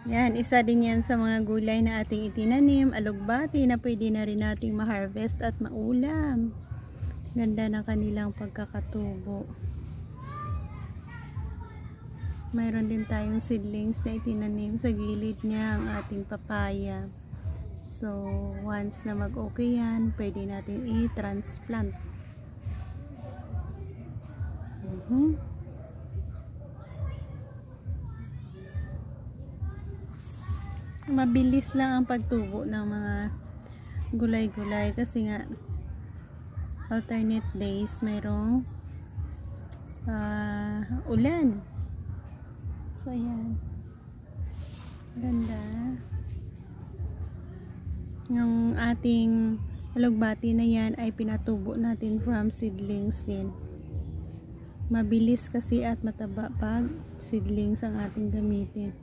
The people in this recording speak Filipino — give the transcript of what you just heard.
Yan, isa din yan sa mga gulay na ating itinanim, alugbati na pwede na rin nating ma-harvest at maulam. Ganda na kanilang pagkakatubo. Mayroon din tayong seedlings na itinanim sa gilid niya ang ating papaya. So, once na mag-okay yan, pwede natin i-transplant. Mabilis lang ang pagtubo ng mga gulay-gulay kasi nga alternate days mayroong ulan. So ayan, ganda. Yung ating alugbati na yan ay pinatubo natin from seedlings din. Mabilis kasi at mataba pag seedlings ang ating gamitin.